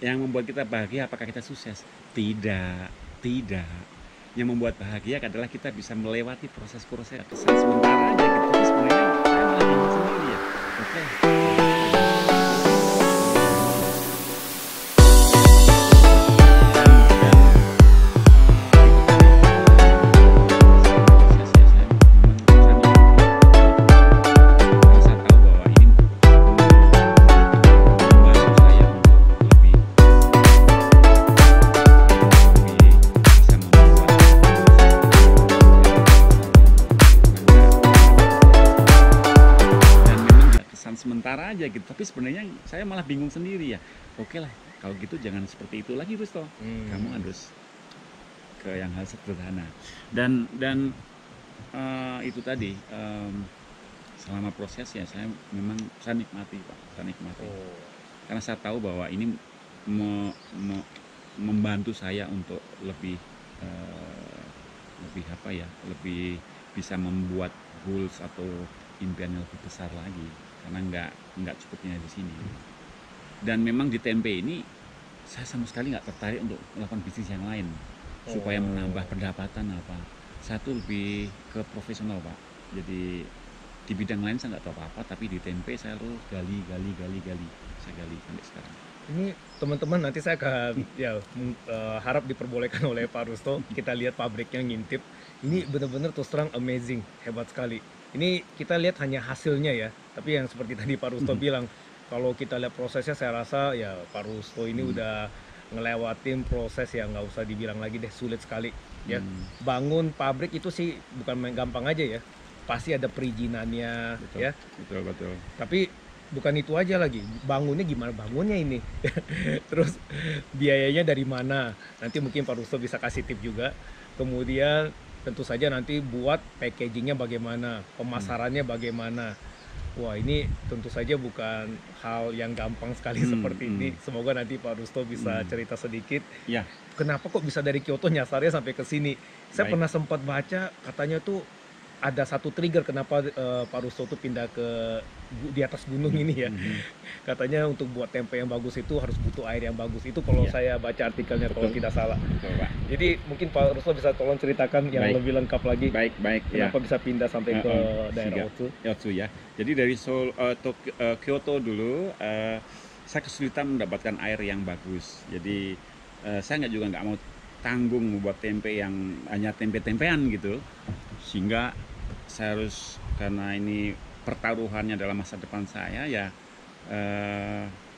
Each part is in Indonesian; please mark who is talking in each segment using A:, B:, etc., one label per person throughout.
A: yang membuat kita bahagia apakah kita sukses? Tidak, tidak. Yang membuat bahagia adalah kita bisa melewati proses-proses kesan sementara aja gitu. Tapi sebenarnya saya malah bingung sendiri ya. Oke. Sementara aja gitu, tapi sebenarnya saya malah bingung sendiri ya. Oke lah, kalau gitu jangan seperti itu lagi Rusto. Kamu harus ke yang hal sederhana. Dan itu tadi selama proses ya saya nikmati Pak, saya nikmati. Karena saya tahu bahwa ini membantu saya untuk lebih apa ya, lebih bisa membuat goals atau impian yang lebih besar lagi. Karena nggak cukupnya di sini. Dan memang di tempe ini saya sama sekali nggak tertarik untuk melakukan bisnis yang lain supaya menambah pendapatan apa. Satu lebih ke profesional Pak. Jadi di bidang lain saya nggak tahu apa-apa, tapi di tempe saya terus gali. Saya gali sampai sekarang.
B: Ini teman-teman nanti saya akan harap diperbolehkan oleh Pak Rusto kita lihat pabriknya ngintip. Ini benar-benar terus terang amazing, hebat sekali. Ini kita lihat hanya hasilnya ya, tapi yang seperti tadi Pak Rusto bilang, kalau kita lihat prosesnya saya rasa ya Pak Rusto ini udah ngelewatin proses yang nggak usah dibilang lagi deh, sulit sekali ya. Bangun pabrik itu sih bukan main gampang aja ya, pasti ada perizinannya.
A: Betul,
B: ya.
A: Betul.
B: Tapi bukan itu aja lagi, bangunnya gimana bangunnya ini, terus biayanya dari mana, nanti mungkin Pak Rusto bisa kasih tip juga. Kemudian tentu saja nanti buat packagingnya bagaimana, pemasarannya bagaimana. Wah ini tentu saja bukan hal yang gampang sekali seperti ini. Semoga nanti Pak Rusto bisa cerita sedikit.
A: Ya.
B: Kenapa kok bisa dari Kyoto nyasarnya sampai ke sini? Saya pernah sempat baca katanya tuh ada satu trigger kenapa Pak Rusto tuh pindah ke di atas gunung ini ya. Katanya untuk buat tempe yang bagus itu harus butuh air yang bagus. Itu kalau saya baca artikelnya kalau tidak salah.
A: Betul, Pak.
B: Jadi mungkin Pak Rusto bisa tolong ceritakan yang lebih lengkap lagi.
A: Baik.
B: Kenapa bisa pindah sampai ke daerah
A: Otsu ya. Jadi dari Kyoto dulu saya kesulitan mendapatkan air yang bagus. Jadi saya nggak mau tanggung membuat tempe yang hanya tempe-tempean gitu. Sehingga saya harus, karena ini pertaruhannya dalam masa depan saya ya,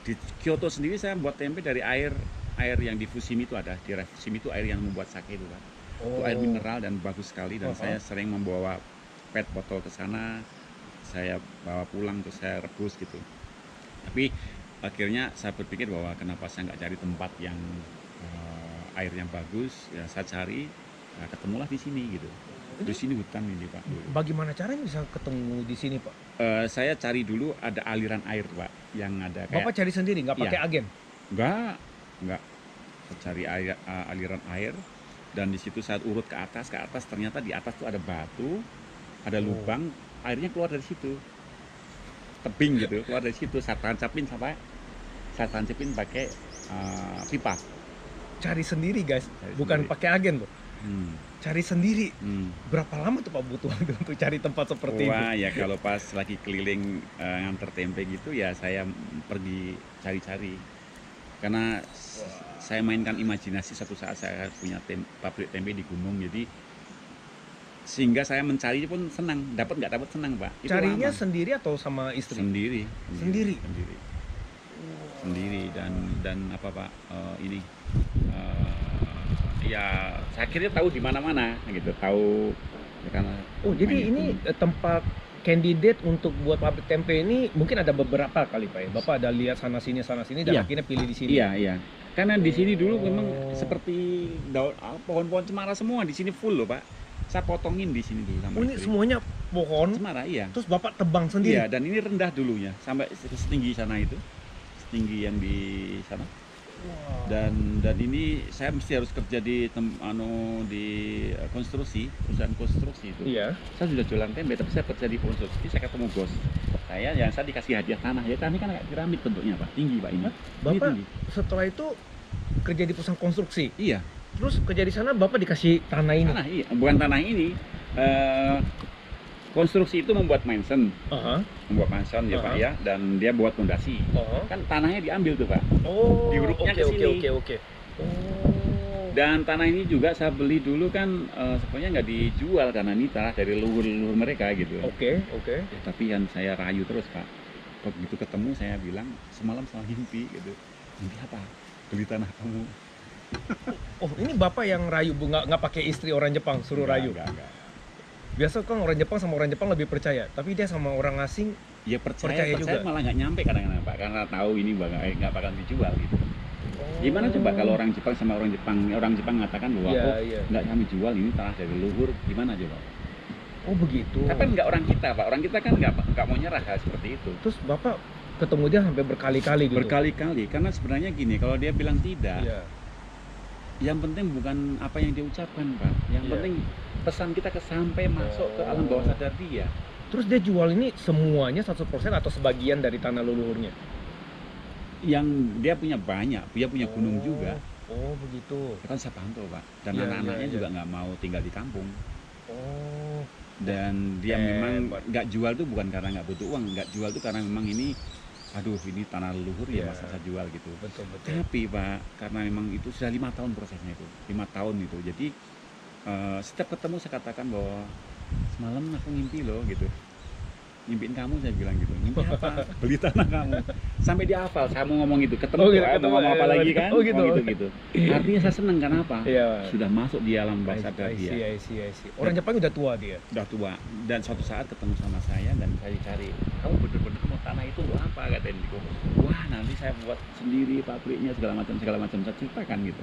A: di Kyoto sendiri saya buat tempe dari air yang di Fushimi itu ada. Di Fushimi itu air yang membuat sake itu kan. Itu air mineral dan bagus sekali, dan saya sering membawa PET botol ke sana, saya bawa pulang terus saya rebus gitu. Tapi akhirnya saya berpikir bahwa kenapa saya nggak cari tempat yang air yang bagus, ya saya cari, nah, ketemulah di sini gitu. Di sini hutan ini Pak.
B: Bagaimana caranya bisa ketemu di sini Pak?
A: Saya cari dulu ada aliran air Pak, yang ada kayak.
B: Bapak cari sendiri, nggak pakai agen?
A: Enggak. Saya cari aliran air, dan di situ saya urut ke atas, ternyata di atas tuh ada batu, ada lubang, airnya keluar dari situ. Tebing gitu, keluar dari situ. Saya tancapin pakai pipa.
B: Cari sendiri guys, bukan pakai agen Bro. Cari sendiri. Berapa lama tuh Pak butuh untuk cari tempat seperti itu?
A: Wah ya kalau pas lagi keliling nganter tempe gitu ya saya pergi cari-cari. Karena saya mainkan imajinasi, satu saat saya punya pabrik tempe di gunung, jadi sehingga saya mencari pun senang, dapat nggak dapat senang Pak. Itu
B: carinya
A: lama.
B: Sendiri atau sama istri?
A: Sendiri. Dan apa Pak, ini ya saya kira tahu di mana-mana gitu, tahu ya, karena
B: jadi ini tempat kandidat untuk buat pabrik tempe ini mungkin ada beberapa kali Pak ya. Bapak ada lihat sana sini dan akhirnya pilih di sini.
A: Iya. Karena di sini dulu memang seperti pohon-pohon cemara semua di sini full loh Pak. Saya potongin di sini dulu sama
B: ini semuanya pohon
A: cemara, iya.
B: Terus Bapak tebang sendiri?
A: Iya, dan ini rendah dulunya sampai setinggi sana itu. Setinggi yang di sana. Wow. Dan ini saya mesti harus kerja di konstruksi, perusahaan konstruksi itu.
B: Iya.
A: Saya sudah jualan tempe, tapi saya kerja di konstruksi, saya ketemu bos. saya dikasih hadiah tanah. Ya tanah kan kayak piramid bentuknya Pak, tinggi Pak ini.
B: Hah?
A: Ini
B: Bapak
A: tinggi.
B: setelah itu kerja di perusahaan konstruksi.
A: Iya,
B: Terus kerja di sana Bapak dikasih tanah ini.
A: tanah iya, bukan tanah ini. Eh, konstruksi itu membuat mansion,
B: Aha.
A: ya Pak
B: Aha.
A: ya, dan dia buat fondasi.
B: Aha.
A: Kan tanahnya diambil tuh Pak.
B: Oh,
A: Diuruknya
B: oke
A: ke
B: oke
A: sini.
B: oke oke. Oh.
A: Dan tanah ini juga saya beli dulu kan sebenarnya nggak dijual karena ini tanah dari leluhur-leluhur mereka gitu.
B: Oke, oke.
A: Ya, tapi yang saya rayu terus Pak. Begitu ketemu saya bilang semalam sama mimpi gitu. Mimpi apa? Beli tanah kamu.
B: Oh, ini Bapak yang rayu, Bu, nggak pakai istri orang Jepang, suruh rayu.
A: Enggak.
B: Biasa kan orang Jepang sama orang Jepang lebih percaya, tapi dia sama orang asing.
A: Ya percaya
B: juga.
A: malah nggak nyampe kadang-kadang Pak, karena tahu ini nggak bakal dijual gitu.
B: Oh.
A: Gimana coba kalau orang Jepang sama orang Jepang mengatakan bahwa
B: Iya,
A: oh
B: iya.
A: nggak kami jual ini tanah dari leluhur, gimana coba?
B: Oh, begitu.
A: Tapi kan nggak orang kita Pak, orang kita kan nggak mau nyerah hal seperti itu.
B: Terus Bapak ketemu dia sampai berkali-kali gitu.
A: Berkali-kali, karena sebenarnya gini, kalau dia bilang tidak,
B: Iya.
A: yang penting bukan apa yang dia ucapkan Pak, yang
B: Iya.
A: penting pesan kita sampai masuk ke alam bawah sadar dia.
B: Terus dia jual ini semuanya 100% atau sebagian dari tanah leluhurnya?
A: Yang dia punya banyak, dia punya gunung juga.
B: Oh, begitu.
A: Dia kan Sapanto Pak, dan
B: Iya,
A: anak-anaknya
B: iya,
A: juga nggak mau tinggal di kampung.
B: Oh.
A: Dan dia
B: Hebat.
A: memang nggak jual tuh bukan karena nggak butuh uang, nggak jual tuh karena memang ini, aduh ini tanah leluhur ya
B: Iya.
A: masa saya jual gitu.
B: Betul, betul.
A: Tapi Pak, karena memang itu sudah 5 tahun prosesnya itu, 5 tahun itu. Jadi setiap ketemu saya katakan bahwa semalam aku ngimpi loh gitu. Ngimpiin kamu saya bilang gitu. Ngimpi apa? Beli tanah kamu. Sampai dia hafal, saya mau ngomong gitu. Ketemu
B: Oh, gitu,
A: mau
B: ketemu,
A: ngomong apa
B: ya,
A: lagi
B: gitu.
A: kan?
B: Oh, gitu.
A: Ngomong gitu. Artinya saya seneng karena apa?
B: Iya.
A: Sudah masuk di alam bawah
B: I
A: sadar dia.
B: see. Orang Jepang udah tua dia.
A: Udah tua, dan suatu saat ketemu sama saya dan saya cari, kamu bener-bener mau tanah itu untuk apa, kata Indiko. Wah nanti saya buat sendiri pabriknya segala macam saya ceritakan gitu.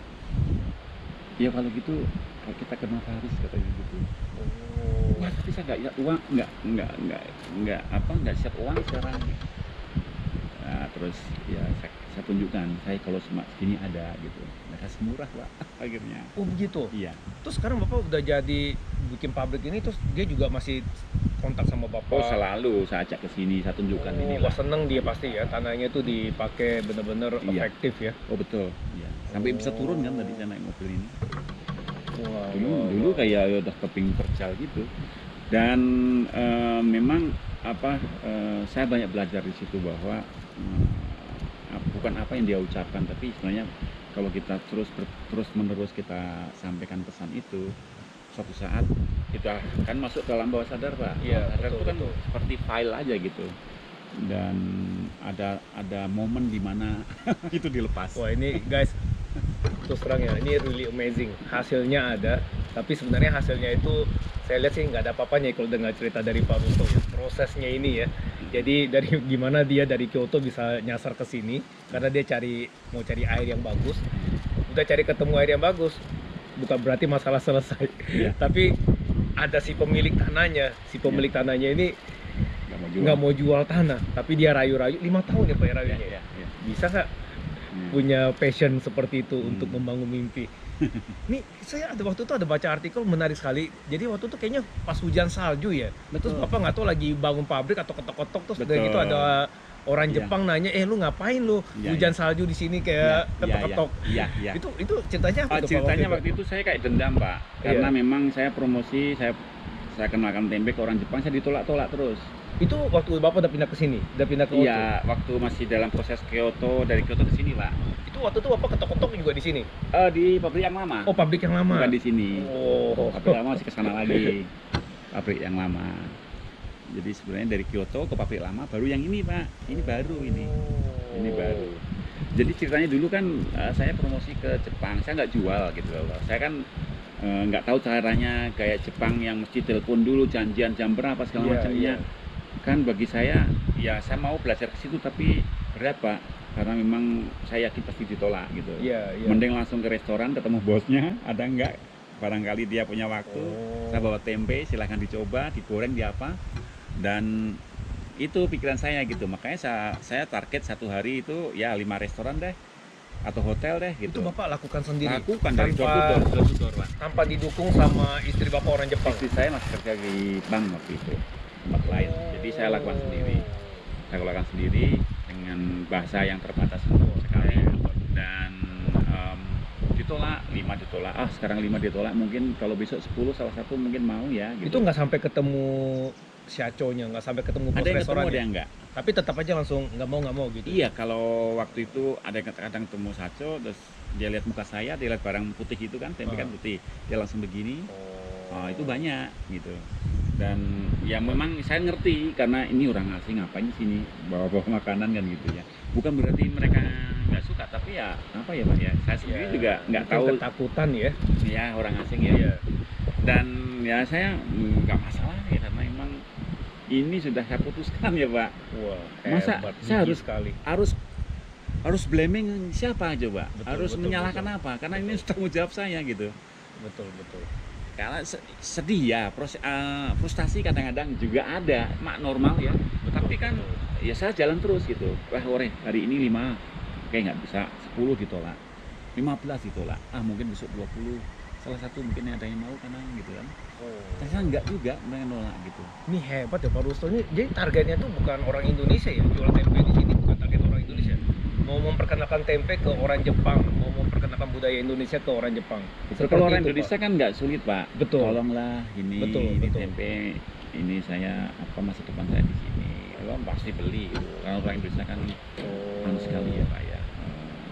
A: Ya kalau gitu kita ke notaris katanya gitu.
B: Oh.
A: Wah tapi saya nggak ya uang, nggak siap uang sekarang. Nah, terus ya saya tunjukkan, saya kalau segini ada gitu. Mereka semurah Pak akhirnya.
B: Oh, begitu.
A: Iya.
B: Terus sekarang Bapak udah jadi bikin pabrik ini, terus dia juga masih kontak sama Bapak.
A: Oh selalu saya ajak ke sini, saya tunjukkan ini
B: Wah,
A: lah.
B: seneng dia pasti ya, tanahnya tuh dipakai bener-bener
A: Iya.
B: efektif ya.
A: Oh betul, ya. Sampai bisa turun kan tadi saya naik mobil ini.
B: Wah,
A: Dulu kayak udah keping terjal gitu. Dan memang saya banyak belajar di situ bahwa bukan apa yang dia ucapkan, tapi sebenarnya kalau kita terus menerus kita sampaikan pesan itu, suatu saat itu akan masuk ke alam bawah sadar Pak.
B: Iya,
A: Bawah sadar
B: betul,
A: itu kan
B: betul.
A: seperti file aja gitu. Dan ada momen di mana itu dilepas.
B: Wah, ini guys, terus terang ya, ini really amazing. Hasilnya ada, tapi sebenarnya hasilnya itu saya lihat sih nggak ada apa-apanya kalau dengar cerita dari Pak Rusto ya. Prosesnya ini ya. Jadi dari gimana dia dari Kyoto bisa nyasar ke sini karena dia mau cari air yang bagus. Udah cari ketemu air yang bagus, bukan berarti masalah selesai.
A: Iya.
B: Tapi ada si pemilik tanahnya. Si pemilik tanahnya ini nggak mau jual tanah, tapi dia rayu-rayu 5 tahun ya Pak ya rayunya.
A: Ya.
B: Bisa nggak punya passion seperti itu untuk membangun mimpi? Nih saya waktu itu ada baca artikel menarik sekali. Jadi waktu itu kayaknya pas hujan salju ya. Terus
A: Betul.
B: Bapak nggak tahu lagi bangun pabrik atau ketok-ketok, terus
A: Betul.
B: dari itu ada orang
A: Iya.
B: Jepang nanya, lu ngapain lu
A: Iya,
B: hujan salju di sini kayak ketok-ketok?
A: Iya.
B: Itu ceritanya apa tuh, Pak,
A: Ceritanya
B: waktu
A: waktu itu saya kayak dendam Pak, karena memang saya promosi, saya kenalkan tempe ke orang Jepang, saya ditolak-tolak terus.
B: Itu waktu Bapak udah pindah ke sini, udah pindah ke Kyoto.
A: Iya, waktu masih dalam proses Kyoto, dari Kyoto ke sini Pak.
B: Itu waktu itu Bapak ketok-ketok juga di sini.
A: Di pabrik yang lama.
B: Oh, pabrik yang lama.
A: Bukan di sini.
B: Oh.
A: Pabrik lama masih ke sana lagi. Pabrik yang lama. Jadi sebenarnya dari Kyoto ke pabrik lama baru yang ini Pak. Ini baru ini. Ini baru. Jadi ceritanya dulu kan saya promosi ke Jepang, saya nggak jual gitu loh. Saya kan nggak tahu caranya kayak Jepang yang mesti telepon dulu janjian jam berapa segala
B: Iya,
A: macamnya. Kan bagi saya ya saya mau belajar ke situ tapi berat Pak, karena memang saya yakin pasti ditolak gitu.
B: Iya.
A: Mending langsung ke restoran ketemu bosnya, ada nggak, barangkali dia punya waktu. Saya bawa tempe, silahkan dicoba, digoreng di apa, dan itu pikiran saya gitu. Makanya saya target satu hari itu ya 5 restoran deh atau hotel deh
B: Itu
A: gitu.
B: Bapak lakukan sendiri.
A: Lakukan dari door to door Pak.
B: Tanpa didukung sama istri Bapak orang Jepang.
A: Istri saya masih kerja di bank waktu itu, tempat lain. Jadi saya lakukan sendiri. saya keluarkan sendiri dengan bahasa yang terbatas sekali, dan ditolak 5 ditolak, sekarang 5 ditolak, mungkin kalau besok 10 salah satu mungkin mau ya
B: Itu
A: gitu.
B: nggak sampai ketemu Shacho-nya, nggak sampai ketemu bos
A: Ada yang ketemu, ada
B: restorannya.
A: yang enggak.
B: Tapi tetap aja langsung nggak mau gitu.
A: Iya, kalau waktu itu ada yang kadang ketemu Saco, terus dia lihat muka saya, dia lihat barang putih itu kan, tempe kan putih, dia langsung begini. Itu banyak gitu. Dan ya memang saya ngerti karena ini orang asing ngapain di sini bawa-bawa makanan kan gitu ya. Bukan berarti mereka nggak suka, tapi ya apa ya Pak ya, saya sendiri juga nggak
B: mungkin
A: tahu
B: ketakutan ya.
A: ya orang asing ya.
B: Iya.
A: Dan ya saya nggak masalah ya, karena emang ini sudah saya putuskan ya Pak.
B: Wah,
A: Masa
B: hebat,
A: saya
B: gigi
A: harus
B: sekali.
A: harus blaming siapa coba?
B: Betul,
A: Harus
B: betul,
A: menyalahkan
B: betul.
A: apa? Karena ini
B: Betul.
A: tanggung jawab saya gitu.
B: Betul.
A: Karena sedih ya, frustasi kadang-kadang juga ada, mak normal ya. Tapi kan ya saya jalan terus gitu. Wah, hari ini 5, kayak nggak bisa, 10 ditolak, 15 ditolak, mungkin besok 20. Salah satu mungkin ada yang mau karena gitu kan. Tapi saya nggak juga menolak gitu.
B: Ini hebat ya Pak Rusto ini. Jadi targetnya tuh bukan orang Indonesia ya, jual tempe di sini bukan target orang Indonesia. Mau memperkenalkan tempe ke orang Jepang, mau memperkenalkan budaya Indonesia ke orang Jepang.
A: Kalau orang
B: itu,
A: Indonesia kan nggak sulit Pak.
B: Betul.
A: Tolonglah ini
B: Betul.
A: tempe, ini saya masa depan saya di sini. Kalau pasti beli gitu. Kalau orang Indonesia kan sekali ya Pak ya,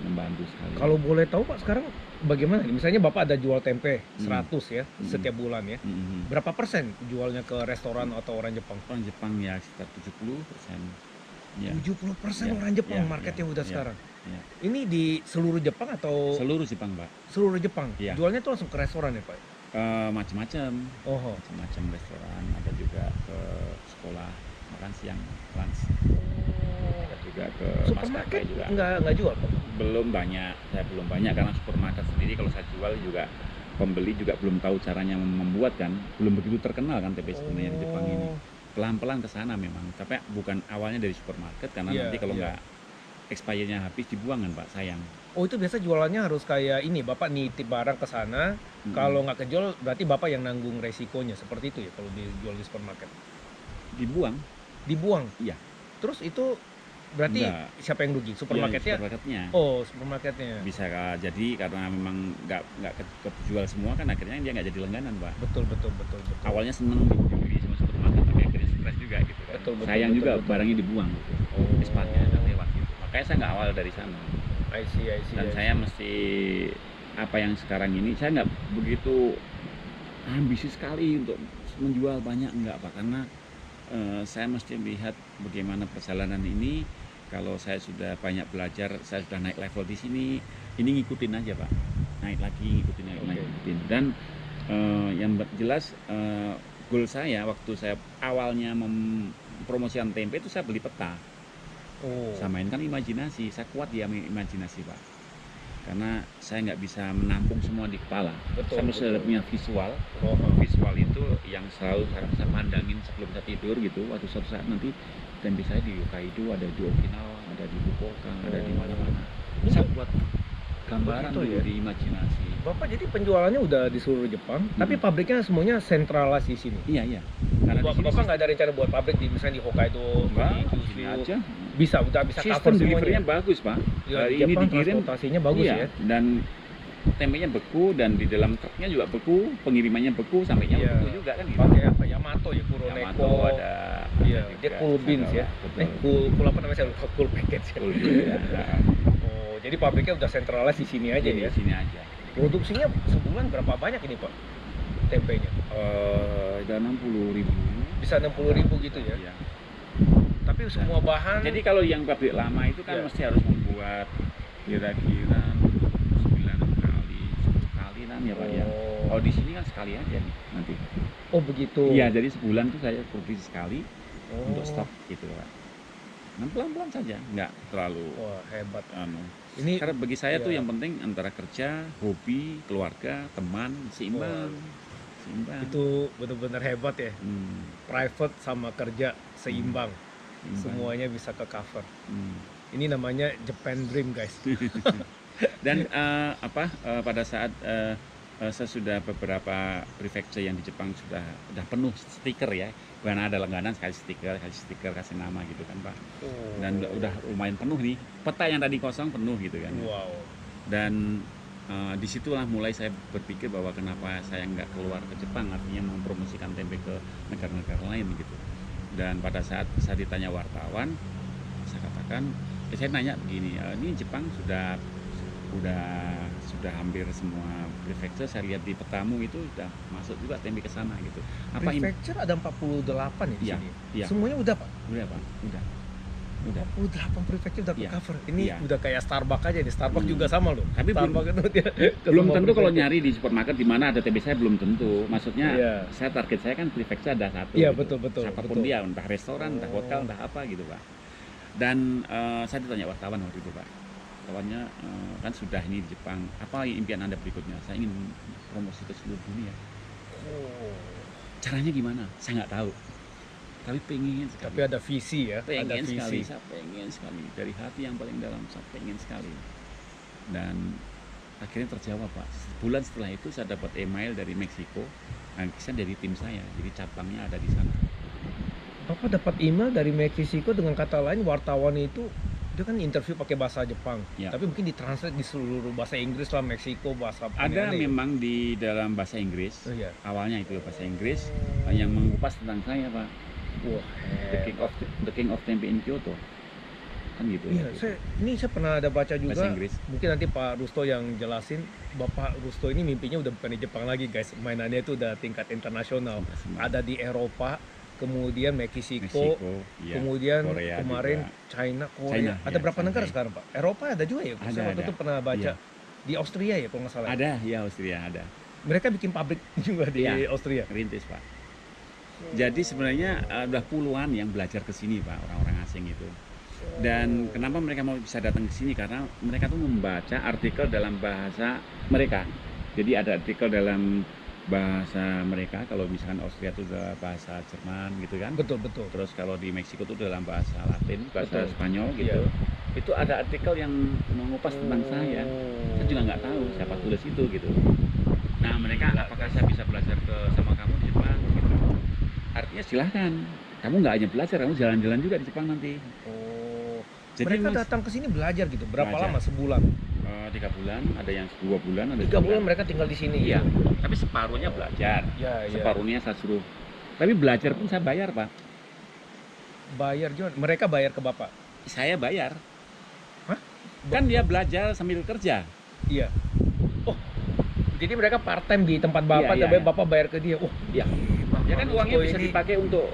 A: membantu sekali.
B: Kalau boleh tahu Pak sekarang bagaimana nih? Misalnya Bapak ada jual tempe 100 ya setiap bulan ya. Berapa persen jualnya ke restoran atau orang Jepang?
A: Orang Jepang ya sekitar 70%. Ya.
B: 70%
A: Ya,
B: orang Jepang
A: ya,
B: marketnya
A: ya,
B: udah
A: ya,
B: sekarang.
A: ya.
B: Ini di seluruh Jepang atau
A: Seluruh Jepang Pak.
B: seluruh Jepang?
A: Ya.
B: Jualnya tuh langsung ke restoran ya Pak?
A: Macam-macam.
B: Oh.
A: Macam-macam restoran, ada juga ke sekolah makan siang, lunch. Ada juga ke
B: Supermarket
A: juga.
B: nggak jual Pak?
A: Belum banyak, saya belum banyak karena supermarket sendiri kalau saya jual juga pembeli juga belum tahu caranya membuat kan, belum begitu terkenal kan tempe sebenarnya di Jepang ini. Pelan-pelan ke sana memang, tapi bukan awalnya dari supermarket karena nanti kalau nggak expirednya habis dibuang kan Pak, sayang.
B: Oh itu biasa jualannya harus kayak ini, Bapak nitip barang ke sana, kalau nggak kejual berarti Bapak yang nanggung resikonya, seperti itu ya kalau dijual di supermarket?
A: Dibuang?
B: Dibuang?
A: Iya.
B: Terus itu berarti siapa yang rugi? Supermarketnya?
A: Ya, supermarketnya.
B: Oh supermarketnya.
A: Bisa jadi karena memang nggak kejual semua kan akhirnya dia nggak jadi langganan Pak.
B: Betul.
A: Awalnya seneng dibeli sama supermarket tapi akhirnya stres juga gitu kan. Sayang juga barangnya dibuang gitu. Expirednya udah lewat gitu. Makanya saya nggak awal dari sana.
B: I see.
A: Dan saya mesti apa yang sekarang ini saya nggak begitu ambisi sekali untuk menjual banyak, enggak Pak, karena saya mesti melihat bagaimana perjalanan ini. Kalau saya sudah banyak belajar, saya sudah naik level di sini, ini ngikutin aja Pak, naik lagi ngikutin. Dan yang jelas goal saya waktu saya awalnya mempromosikan tempe itu saya beli peta. Saya mainkan imajinasi, saya kuat di imajinasi Pak, karena saya nggak bisa menampung semua di kepala. Saya mesti punya visual. Visual itu yang selalu saya pandangin sebelum saya tidur gitu. Waktu suatu saat nanti tempe saya di Hokkaido, ada di Okinawa, ada di Fukuoka, ada di mana-mana. Saya buat gambaran dulu di imajinasi.
B: Bapak jadi penjualannya udah di seluruh Jepang, tapi pabriknya semuanya sentralisasi di sini.
A: Iya. Karena
B: Bapak nggak ada rencana buat pabrik di misalnya di Hokkaido,
A: di
B: Kyushu
A: aja.
B: Bisa cover
A: Sistem
B: semuanya.
A: delivery-nya bagus Pak.
B: Ini Jepang
A: dikirim,
B: transportasinya bagus ya.
A: Dan tempenya beku dan di dalam truknya juga beku, pengirimannya beku, sampainya beku juga kan gitu.
B: Pakai apa? Yamato ya, Kuroneko.
A: Yamato ada.
B: Iya, dia cool beans ya. Cool apa namanya? Cool package ya.
A: Cool beans, ya.
B: Oh, jadi pabriknya udah sentralis di sini aja ya.
A: Di sini aja.
B: Produksinya sebulan berapa banyak ini Pak? Tempenya?
A: Ada 60.000.
B: Bisa 60.000 gitu ya.
A: Iya.
B: Tapi semua bahan.
A: Jadi kalau yang pabrik lama itu kan mesti harus membuat kira-kira 9 kali, 10 kali kan ya Pak ya. Oh di sini kan sekali aja nih nanti.
B: Oh begitu.
A: Iya, jadi sebulan tuh saya produksi sekali untuk stok gitu Pak. Nah, pelan-pelan saja, nggak terlalu.
B: Wah hebat.
A: Ini karena bagi saya tuh yang penting antara kerja, hobi, keluarga, teman, seimbang.
B: Itu benar-benar hebat ya. Private sama kerja seimbang. Semuanya bisa ke cover. Ini namanya Japan Dream guys.
A: Dan pada saat saya sudah beberapa prefecture yang di Jepang sudah penuh stiker ya. Bukan ada langganan kasih stiker, kasih nama gitu kan Pak. Dan udah lumayan penuh nih. Peta yang tadi kosong penuh gitu kan.
B: Wow.
A: Dan disitulah mulai saya berpikir bahwa kenapa saya nggak keluar ke Jepang, artinya mempromosikan tempe ke negara-negara lain gitu. Dan pada saat saya ditanya wartawan, saya katakan, saya nanya begini, ini Jepang sudah hampir semua prefecture, saya lihat di petamu itu sudah masuk juga tempe ke sana gitu.
B: Prefecture ada 48 ya di
A: Iya,
B: sini?
A: iya.
B: Semuanya udah Pak?
A: Udah Pak, udah.
B: 48 prefecture udah
A: Iya,
B: cover. Ini
A: iya.
B: udah kayak Starbucks aja nih. Starbucks juga sama loh.
A: Tapi
B: Starbucks itu dia ke
A: belum
B: semua
A: tentu kalau
B: prefecture.
A: nyari di supermarket di mana ada tempe saya belum tentu. Maksudnya
B: Iya.
A: saya target saya kan prefecture ada satu.
B: Iya,
A: gitu.
B: betul.
A: Siapapun dia, entah restoran, entah hotel, entah apa gitu Pak. Dan saya ditanya wartawan waktu itu Pak. Wartawannya kan sudah ini di Jepang. Apa impian Anda berikutnya? Saya ingin promosi ke seluruh dunia. Caranya gimana? Saya nggak tahu. Tapi pengen sekali.
B: Tapi ada visi ya, ada
A: Pengen sekali,
B: visi.
A: saya pengen sekali dari hati yang paling dalam, saya pengen sekali. Dan akhirnya terjawab Pak. Sebulan setelah itu saya dapat email dari Meksiko, saya dari tim saya, jadi cabangnya ada di sana.
B: Bapak dapat email dari Meksiko, dengan kata lain wartawan itu dia kan interview pakai bahasa Jepang,
A: Ya.
B: tapi mungkin ditranslate di seluruh bahasa Inggris lah, Meksiko bahasa
A: Ada
B: aneh-aneh ya?
A: memang di dalam bahasa Inggris,
B: Oh, iya.
A: awalnya itu bahasa Inggris yang mengupas tentang saya Pak.
B: Wah,
A: The King of Tempe in Kyoto, kan gitu.
B: iya,
A: waktu itu.
B: ini saya pernah ada baca
A: Bahasa
B: juga.
A: Inggris.
B: Mungkin nanti Pak Rusto yang jelasin. Bapak Rusto ini mimpinya udah bukan di Jepang lagi guys, mainannya itu udah tingkat internasional. Ada di Eropa, kemudian Meksiko,
A: iya.
B: kemudian
A: Korea
B: kemarin
A: juga.
B: China, Korea.
A: China,
B: Ada
A: ya,
B: berapa negara
A: sampai.
B: sekarang Pak? Eropa ada juga ya?
A: Ada,
B: Saya waktu
A: ada.
B: itu pernah baca.
A: Iya.
B: Di Austria ya kalau nggak salah.
A: Ada, ya Austria ada.
B: Mereka bikin pabrik juga di
A: Iya.
B: Austria.
A: Rintis Pak. Jadi sebenarnya udah puluhan yang belajar ke sini Pak, orang-orang asing itu. Dan kenapa mereka mau bisa datang ke sini? Karena mereka tuh membaca artikel dalam bahasa mereka. Jadi ada artikel dalam bahasa mereka, kalau misalkan Austria itu adalah bahasa Jerman gitu kan.
B: Betul.
A: Terus kalau di Meksiko itu dalam bahasa Latin, bahasa
B: Betul.
A: Spanyol gitu.
B: Iya.
A: Itu ada artikel yang mengupas tentang saya. Saya juga nggak tahu siapa tulis itu gitu. Nah mereka, apakah saya bisa belajar sama kamu di Jepang gitu. Artinya silahkan, kamu nggak hanya belajar, kamu jalan-jalan juga di Jepang nanti. Jadi
B: Mereka
A: Mas,
B: datang ke sini belajar gitu. Berapa
A: Belajar.
B: lama? Sebulan?
A: 3 bulan, ada yang 2 bulan, ada
B: 3 bulan mereka tinggal di sini.
A: Iya,
B: gitu.
A: tapi separuhnya belajar,
B: Ya.
A: separuhnya saya suruh. Tapi belajar pun saya bayar Pak,
B: Bayar gimana? Mereka bayar ke Bapak?
A: saya bayar.
B: Hah?
A: Kan dia belajar sambil kerja.
B: Iya. Oh, jadi mereka part time di tempat Bapak,
A: Iya,
B: tapi
A: iya.
B: Bapak bayar ke dia. Oh,
A: Iya.
B: Bapak
A: Ya kan uangnya
B: Rusto
A: bisa
B: ini,
A: dipakai untuk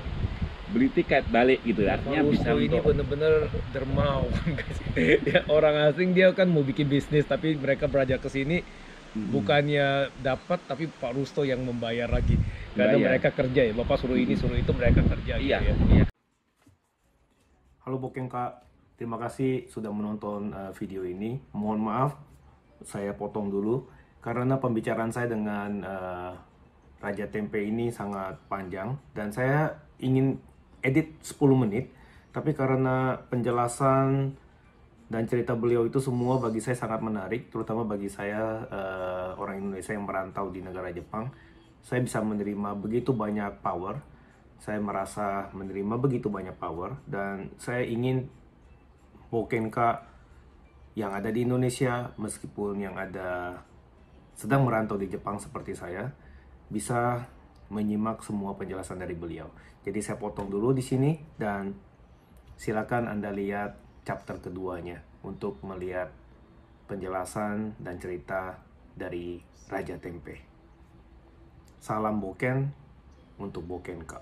A: beli tiket balik gitu,
B: Bapak
A: artinya bisa
B: Rusto ini
A: untuk
B: bener-bener dermawan guys. Ya, orang asing dia kan mau bikin bisnis, tapi mereka belajar ke sini bukannya dapat, tapi Pak Rusto yang membayar lagi. Karena
A: Bayar.
B: mereka kerja ya, Bapak suruh ini suruh itu, mereka kerja
A: Iya,
B: gitu ya.
A: iya.
C: Halo Bokeng Kak, terima kasih sudah menonton video ini. Mohon maaf, saya potong dulu karena pembicaraan saya dengan Raja Tempe ini sangat panjang dan saya ingin edit 10 menit, tapi karena penjelasan dan cerita beliau itu semua bagi saya sangat menarik, terutama bagi saya orang Indonesia yang merantau di negara Jepang. Saya bisa menerima begitu banyak power. Saya merasa menerima begitu banyak power dan saya ingin Bokenka yang ada di Indonesia, meskipun yang ada sedang merantau di Jepang seperti saya, bisa menyimak semua penjelasan dari beliau. Jadi saya potong dulu di sini dan silakan Anda lihat chapter keduanya untuk melihat penjelasan dan cerita dari Raja Tempe. Salam Boken untuk Bokenka.